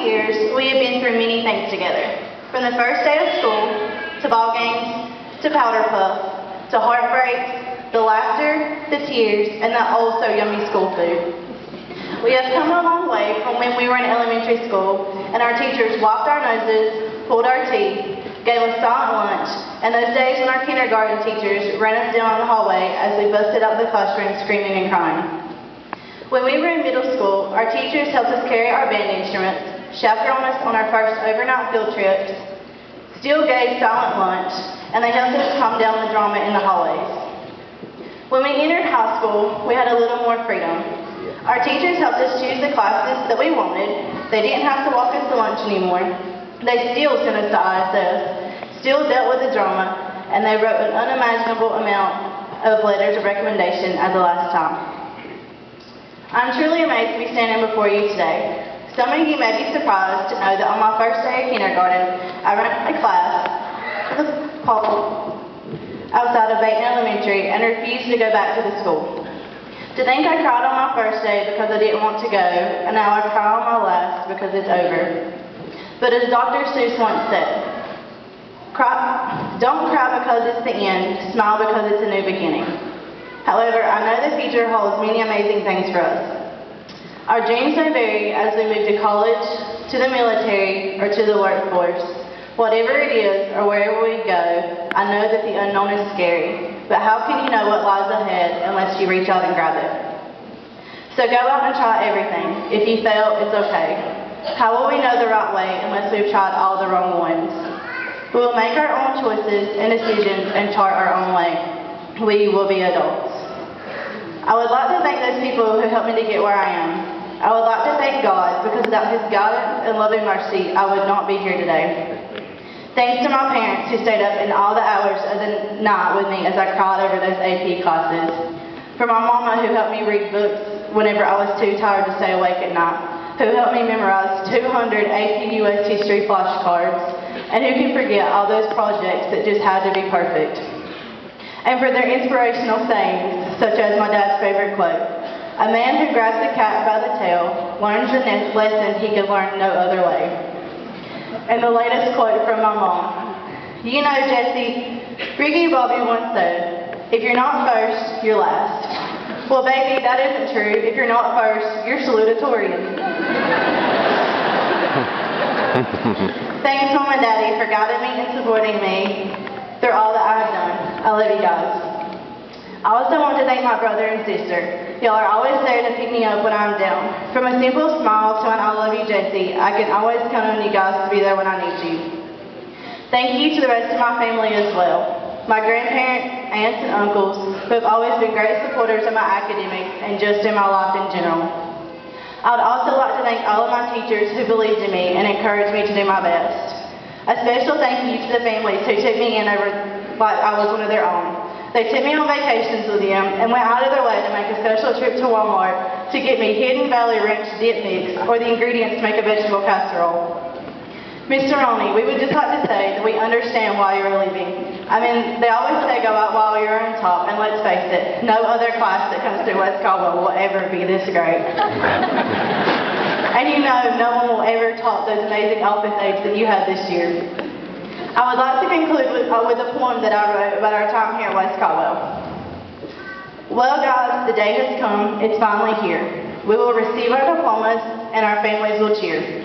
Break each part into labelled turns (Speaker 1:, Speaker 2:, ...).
Speaker 1: years, we have been through many things together. From the first day of school, to ball games, to powder puff, to heartbreaks, the laughter, the tears, and that oh so yummy school food. We have come a long way from when we were in elementary school, and our teachers wiped our noses, pulled our teeth, gave us silent lunch, and those days when our kindergarten teachers ran us down the hallway as we busted out the classroom screaming and crying. When we were in middle school, our teachers helped us carry our band instruments, chaperoned us on our first overnight field trips, still gave silent lunch, and they helped us calm down the drama in the hallways. When we entered high school, we had a little more freedom. Our teachers helped us choose the classes that we wanted. They didn't have to walk us to lunch anymore. They still sent us to ISS, still dealt with the drama, and they wrote an unimaginable amount of letters of recommendation at the last time. I'm truly amazed to be standing before you today. Some of you may be surprised to know that on my first day of kindergarten, I ran a class outside of Baton Elementary and refused to go back to the school. To think I cried on my first day because I didn't want to go, and now I cry on my last because it's over. But as Dr. Seuss once said, don't cry because it's the end, smile because it's a new beginning. However, I know the future holds many amazing things for us. Our dreams may vary as we move to college, to the military, or to the workforce. Whatever it is, or wherever we go, I know that the unknown is scary, but how can you know what lies ahead unless you reach out and grab it? So go out and try everything. If you fail, it's okay. How will we know the right way unless we've tried all the wrong ones? We will make our own choices and decisions and chart our own way. We will be adults. I would like to thank those people who helped me to get where I am. I would like to thank God, because without His guidance and loving mercy, I would not be here today. Thanks to my parents who stayed up in all the hours of the night with me as I cried over those AP classes. For my mama who helped me read books whenever I was too tired to stay awake at night, who helped me memorize 200 AP US history flashcards, and who can forget all those projects that just had to be perfect. And for their inspirational sayings, such as my dad's favorite quote, "A man who grabs the cat by the tail learns the next lesson he could learn no other way." And the latest quote from my mom, "You know, Jesse, Ricky Bobby once said, if you're not first, you're last." Well, baby, that isn't true. If you're not first, you're salutatorian. Thanks, Mom and Daddy, for guiding me and supporting me through all that I have done. I love you guys. I also want to thank my brother and sister. Y'all are always there to pick me up when I'm down. From a simple smile to an "I love you, Jesse," I can always count on you guys to be there when I need you. Thank you to the rest of my family as well. My grandparents, aunts, and uncles, who have always been great supporters of my academics and just in my life in general. I would also like to thank all of my teachers who believed in me and encouraged me to do my best. A special thank you to the families who took me in over like I was one of their own. They took me on vacations with them and went out of their way to make a special trip to Walmart to get me Hidden Valley Ranch dip mix or the ingredients to make a vegetable casserole. Mr. Roney, we would just like to say that we understand why you're leaving. I mean, they always say go out while you're on top, and let's face it, no other class that comes through West Caldwell will ever be this great. And you know no one will ever top those amazing office aides that you had this year. I would like to conclude with a poem that I wrote about our time here at West Caldwell. Well, guys, the day has come. It's finally here. We will receive our diplomas, and our families will cheer.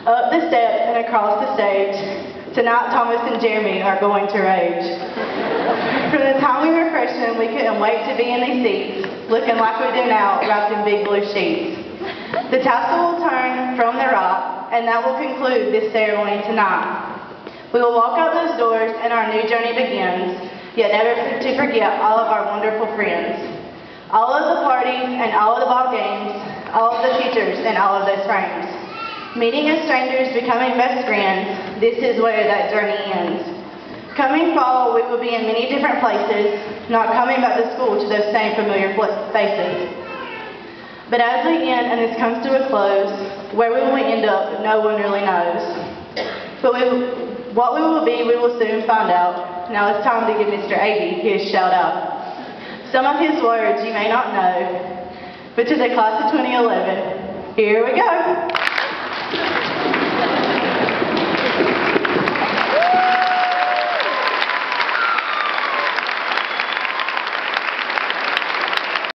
Speaker 1: Up the steps and across the stage, tonight Thomas and Jeremy are going to rage. From the time we were freshmen, we couldn't wait to be in these seats, looking like we do now, wrapped in big blue sheets. The tassel will turn from the right, and that will conclude this ceremony tonight. We will walk out those doors and our new journey begins, yet never to forget all of our wonderful friends. All of the parties and all of the ball games, all of the teachers and all of those frames. Meeting as strangers, becoming best friends, this is where that journey ends. Coming fall, we will be in many different places, not coming back to school to those same familiar faces. But as we end and this comes to a close, where we will end up, no one really knows. But what we will be, we will soon find out. Now it's time to give Mr. A.B. his shout out. Some of his words you may not know, but to the class of 2011, here we go.